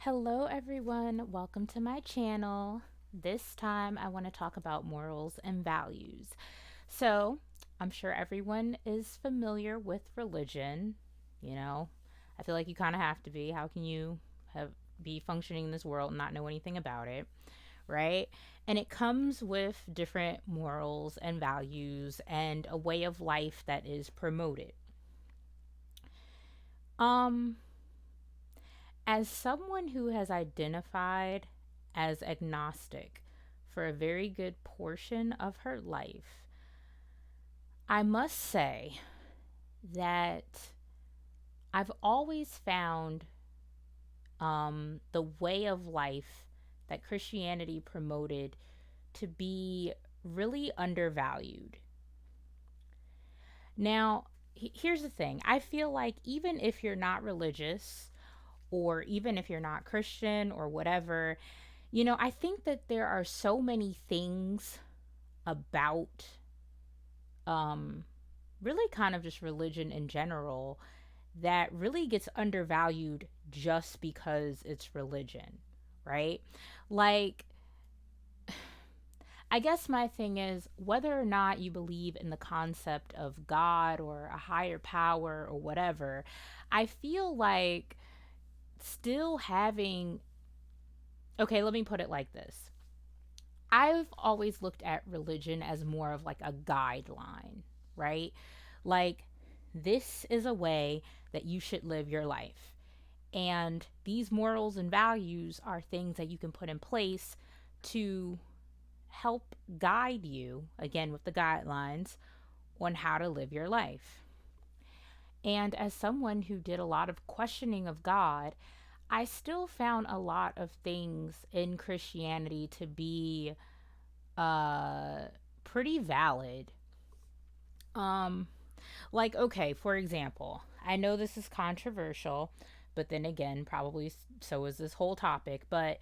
Hello, everyone. Welcome to my channel. This time, I want to talk about morals and values. So, I'm sure everyone is familiar with religion. You know, I feel like you kind of have to be. How can you be functioning in this world and not know anything about it, right? And it comes with different morals and values and a way of life that is promoted. Um, As someone who has identified as agnostic for a very good portion of her life, I must say that I've always found the way of life that Christianity promoted to be really undervalued. Now, here's the thing, I feel like even if you're not religious, or even if you're not Christian or whatever, I think that there are so many things about um, really kind of just religion in general that really gets undervalued just because it's religion, right? Like, I guess my thing is whether or not you believe in the concept of God or a higher power or whatever, I feel like still having, okay, let me put it like this. I've always looked at religion as more of like a guideline, right? Like, this is a way that you should live your life. And these morals and values are things that you can put in place to help guide you, again, with the guidelines on how to live your life. And as someone who did a lot of questioning of God, I still found a lot of things in Christianity to be uh pretty valid. Um like, okay, for example, I know this is controversial, but then again, probably so is this whole topic, but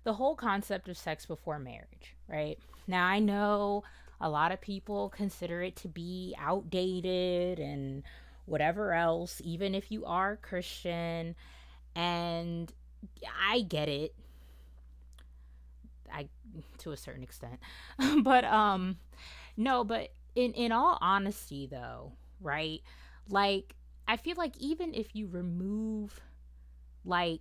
the whole concept of sex before marriage, right? Now, I know a lot of people consider it to be outdated and whatever else, even if you are Christian, and I get it. I to a certain extent. But no, but in all honesty though, right? Like, I feel like even if you remove like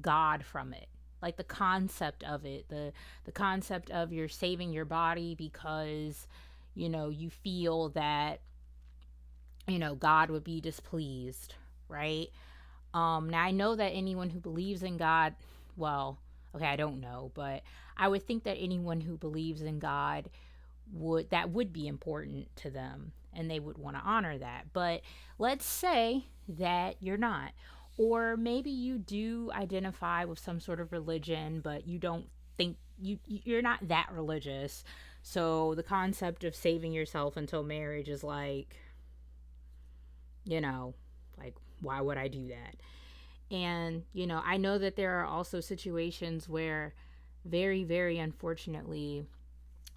God from it, like the concept of it, the concept of you're saving your body because you feel that God would be displeased, right? Now I know that anyone who believes in God, well, okay, I don't know, but I would think that anyone who believes in God would be important to them and they would want to honor that. But let's say that you're not, or maybe you do identify with some sort of religion, but you don't think you're not that religious. So the concept of saving yourself until marriage is like, you know, like, why would I do that? And, I know that there are also situations where, very, very unfortunately,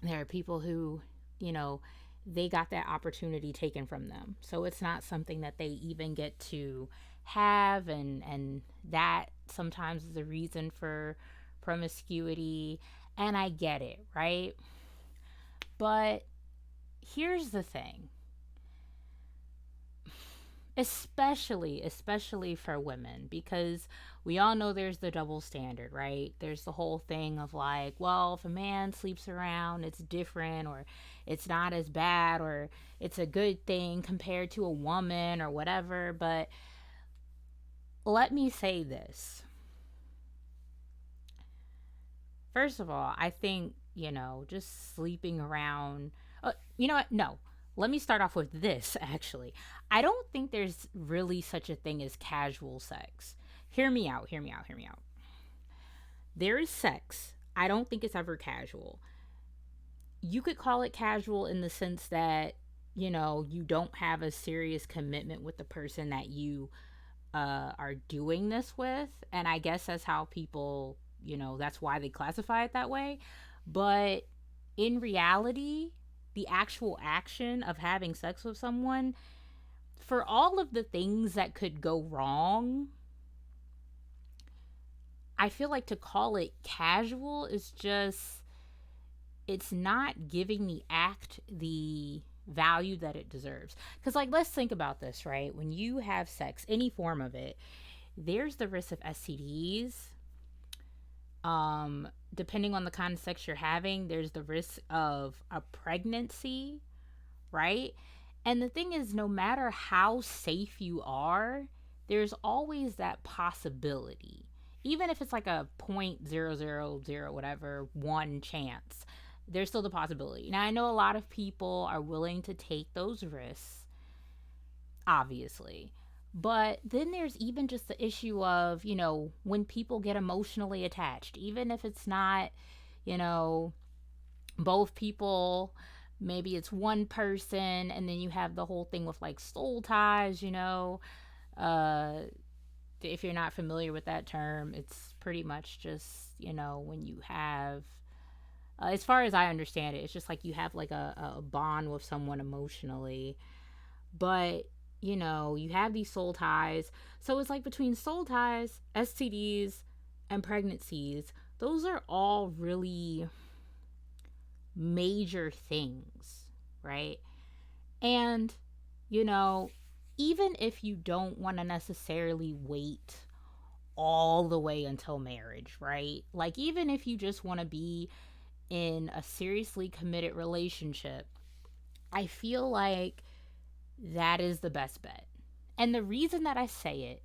there are people who, you know, they got that opportunity taken from them. So it's not something that they even get to have. And that sometimes is a reason for promiscuity. And I get it, right? But here's the thing, especially for women, because we all know there's the double standard, right? There's the whole thing of like, well, if a man sleeps around, it's different, or it's not as bad, or it's a good thing compared to a woman or whatever. But let me say this. First of all, I think, just sleeping around, you know what? No, let me start off with this actually. I don't think there's really such a thing as casual sex. Hear me out, hear me out, hear me out. There is sex. I don't think it's ever casual. You could call it casual in the sense that, you don't have a serious commitment with the person that you are doing this with. And I guess that's how people, that's why they classify it that way. But in reality, the actual action of having sex with someone, for all of the things that could go wrong, I feel like to call it casual is just, it's not giving the act the value that it deserves. Because, like, let's think about this, right? When you have sex, any form of it, there's the risk of STDs. Depending on the kind of sex you're having, there's the risk of a pregnancy, right? And the thing is, no matter how safe you are, there's always that possibility. Even if it's like a 0.000 whatever, one chance, there's still the possibility. Now, I know a lot of people are willing to take those risks, obviously. But then there's even just the issue of, when people get emotionally attached, even if it's not, you know, both people, maybe it's one person, and then you have the whole thing with like soul ties. Uh, if you're not familiar with that term, it's pretty much just, when you have, as far as I understand it, it's just like you have like a bond with someone emotionally, but you have these soul ties. So it's like between soul ties, STDs, and pregnancies, those are all really major things, right? And, you know, even if you don't want to necessarily wait all the way until marriage, right? Like, even if you just want to be in a seriously committed relationship, I feel like that is the best bet. And the reason that I say it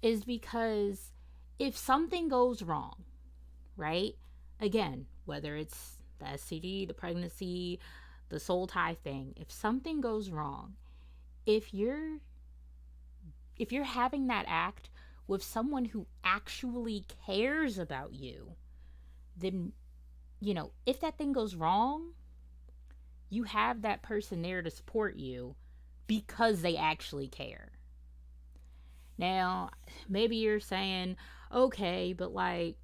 is because if something goes wrong, right? Again, whether it's the STD, the pregnancy, the soul tie thing, if something goes wrong, if you're if you're having that act with someone who actually cares about you, then if that thing goes wrong, you have that person there to support you because they actually care. Now, maybe you're saying, okay, but like,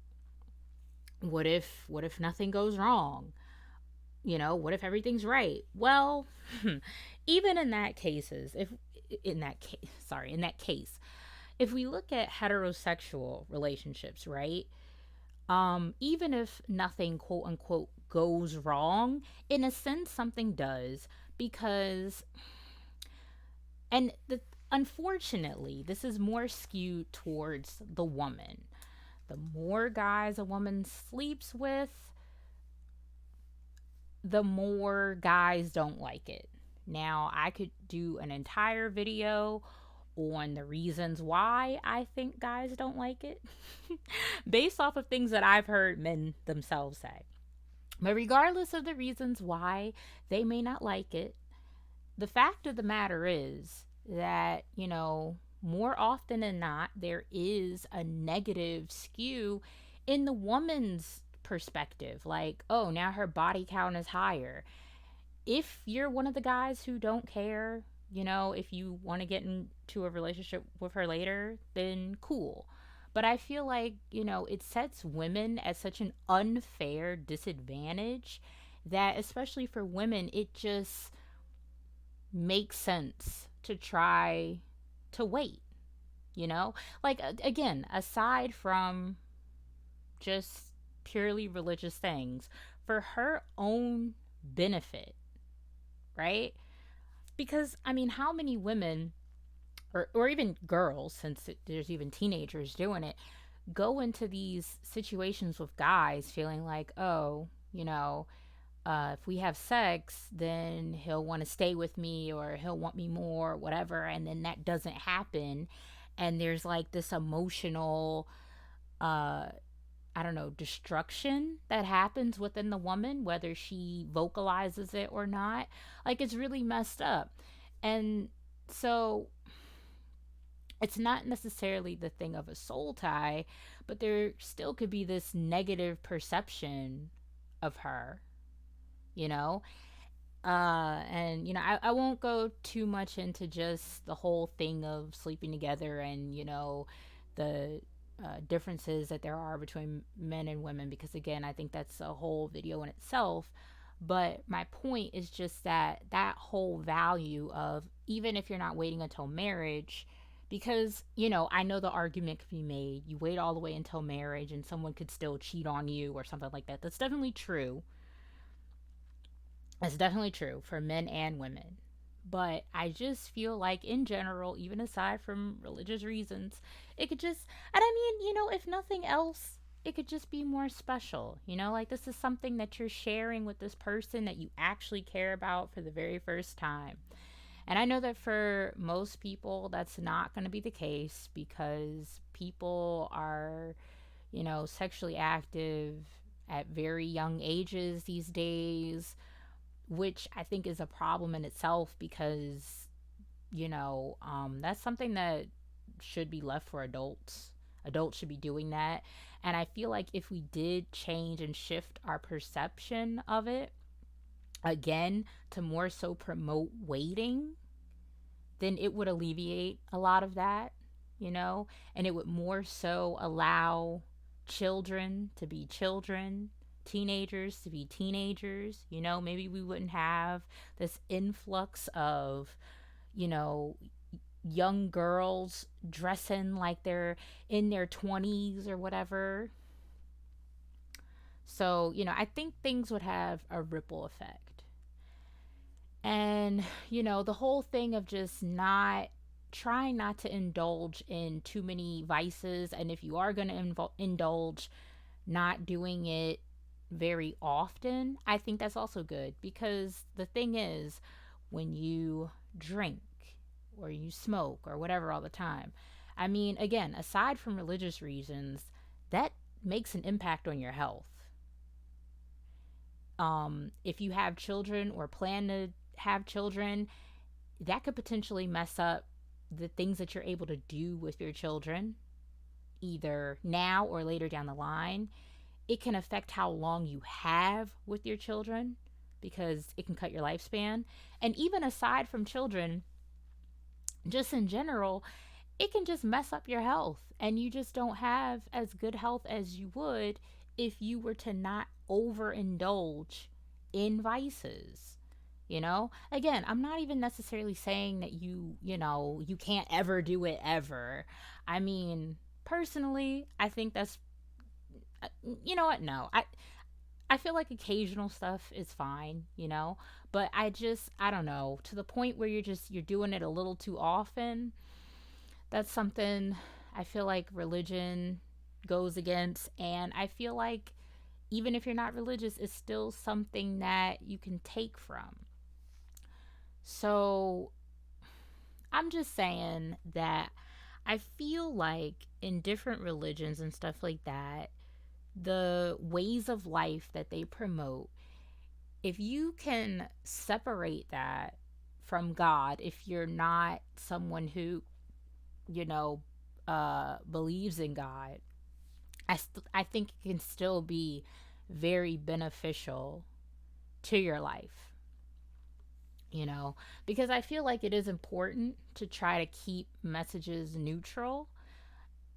what if nothing goes wrong? What if everything's right? Well, even in that cases, if in that case, sorry, in that case, if we look at heterosexual relationships, right? Even if nothing quote unquote goes wrong, in a sense something does, because and the unfortunately, this is more skewed towards the woman. The more guys a woman sleeps with, the more guys don't like it. Now, I could do an entire video on the reasons why I think guys don't like it based off of things that I've heard men themselves say. But regardless of the reasons why they may not like it, the fact of the matter is that, more often than not, there is a negative skew in the woman's perspective. Like, oh, now her body count is higher. If you're one of the guys who don't care, if you want to get into a relationship with her later, then cool. But I feel like, it sets women at such an unfair disadvantage that, especially for women, it just makes sense to try to wait, Like, again, aside from just purely religious things, for her own benefit, right? Because, I mean, how many women, or even girls, since there's even teenagers doing it, go into these situations with guys feeling like, oh, if we have sex, then he'll want to stay with me or he'll want me more, whatever. And then that doesn't happen. And there's like this emotional, uh, I don't know, destruction that happens within the woman, whether she vocalizes it or not. Like, it's really messed up. And so it's not necessarily the thing of a soul tie, but there still could be this negative perception of her, you know? And I won't go too much into just the whole thing of sleeping together and the differences that there are between men and women, because again, I think that's a whole video in itself. But my point is just that whole value of, even if you're not waiting until marriage Because, I know the argument could be made. You wait all the way until marriage and someone could still cheat on you or something like that. That's definitely true. That's definitely true for men and women. But I just feel like, in general, even aside from religious reasons, it could just, and I mean, if nothing else, it could just be more special. Like this is something that you're sharing with this person that you actually care about for the very first time. And I know that for most people, that's not going to be the case because people are, sexually active at very young ages these days, which I think is a problem in itself because, that's something that should be left for adults. Adults should be doing that. And I feel like if we did change and shift our perception of it, again, to more so promote waiting, then it would alleviate a lot of that, and it would more so allow children to be children, teenagers to be teenagers. Maybe we wouldn't have this influx of, you know, young girls dressing like they're in their 20s or whatever. So, I think things would have a ripple effect. And, the whole thing of just not trying not to indulge in too many vices. And if you are going to indulge, not doing it very often, I think that's also good. Because the thing is, when you drink or you smoke or whatever all the time, I mean, again, aside from religious reasons, that makes an impact on your health. If you have children or plan to have children, that could potentially mess up the things that you're able to do with your children, either now or later down the line. It can affect how long you have with your children because it can cut your lifespan. And even aside from children, just in general, it can just mess up your health. And you just don't have as good health as you would if you were to not overindulge in vices. Again, I'm not even necessarily saying that you can't ever do it ever. I mean, personally, I think that's, you know what? No, I feel like occasional stuff is fine, but I don't know, to the point where you're doing it a little too often. That's something I feel like religion goes against, and I feel like even if you're not religious, it's still something that you can take from. So I'm just saying that I feel like in different religions and stuff like that, the ways of life that they promote, if you can separate that from God, if you're not someone who, you know, believes in God, I think it can still be very beneficial to your life, you know, because I feel like it is important to try to keep messages neutral.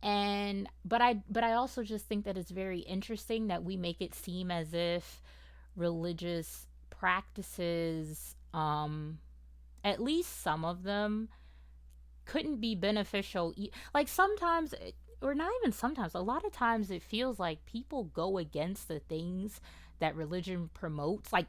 And but I also just think that it's very interesting that we make it seem as if religious practices, at least some of them, couldn't be beneficial. Like sometimes, or not even sometimes, a lot of times it feels like people go against the things that religion promotes, like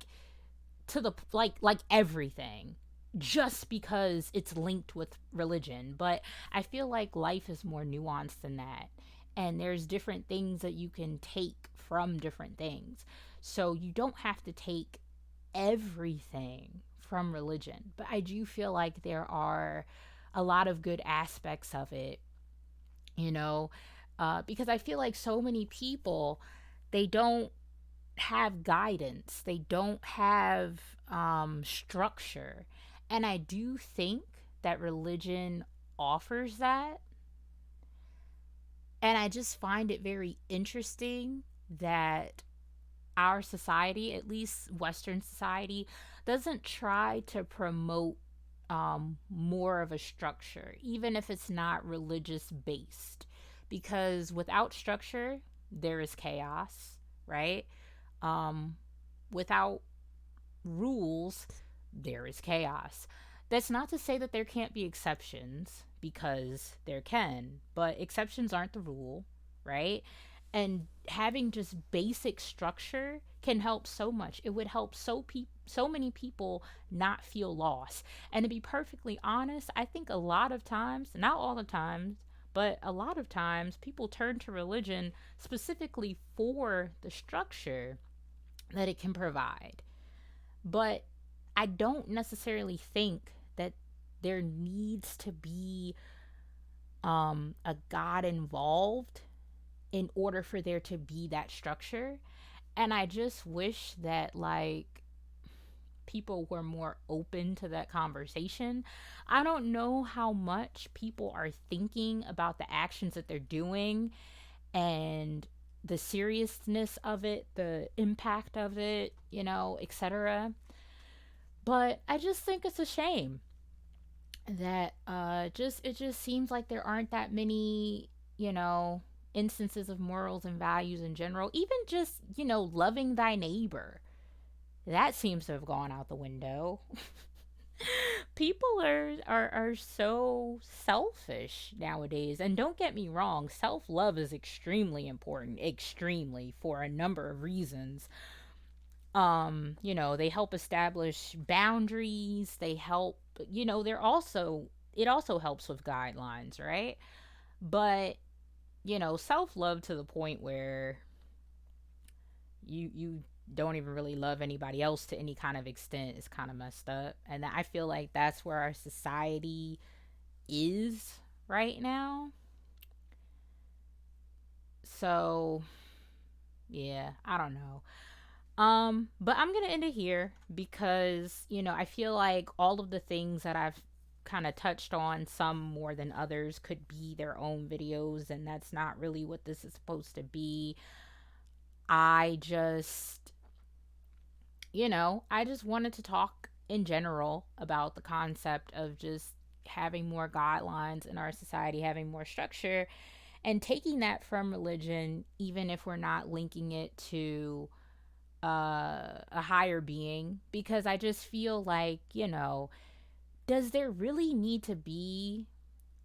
to the like everything, just because it's linked with religion. But I feel like life is more nuanced than that, and there's different things that you can take from different things. So you don't have to take everything from religion, but I do feel like there are a lot of good aspects of it, you know, because I feel like so many people, they don't have guidance, they don't have structure. And I do think that religion offers that. And I just find it very interesting that our society, at least Western society, doesn't try to promote more of a structure, even if it's not religious based. Because without structure, there is chaos, right? Um, Without rules, there is chaos. That's not to say that there can't be exceptions because there can, but exceptions aren't the rule, right? And having just basic structure can help so much. It would help so many people not feel lost. And to be perfectly honest, I think a lot of times, not all the times, but a lot of times people turn to religion specifically for the structure that it can provide. But I don't necessarily think that there needs to be a God involved in order for there to be that structure. And I just wish that, like, people were more open to that conversation. I don't know how much people are thinking about the actions that they're doing and the seriousness of it, the impact of it, etc. But I just think it's a shame that just it just seems like there aren't that many, instances of morals and values in general. Even just, loving thy neighbor. That seems to have gone out the window. People are so selfish nowadays. And don't get me wrong, self-love is extremely important, extremely, for a number of reasons. They help establish boundaries, they help, they're also, it also helps with guidelines, right? But, self-love to the point where you don't even really love anybody else to any kind of extent is kind of messed up. And I feel like that's where our society is right now. So, yeah, I don't know. But I'm gonna end it here because, I feel like all of the things that I've kind of touched on, some more than others, could be their own videos, and that's not really what this is supposed to be. I just, I just wanted to talk in general about the concept of just having more guidelines in our society, having more structure, and taking that from religion, even if we're not linking it to a higher being, because I just feel like, does there really need to be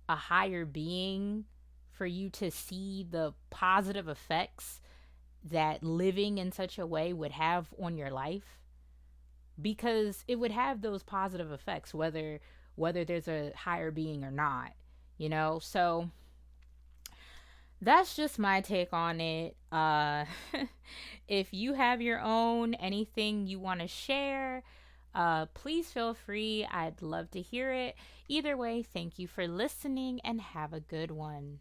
a higher being for you to see the positive effects that living in such a way would have on your life? Because it would have those positive effects whether there's a higher being or not, So that's just my take on it. If you have your own, anything you want to share, please feel free. I'd love to hear it. Either way, thank you for listening and have a good one.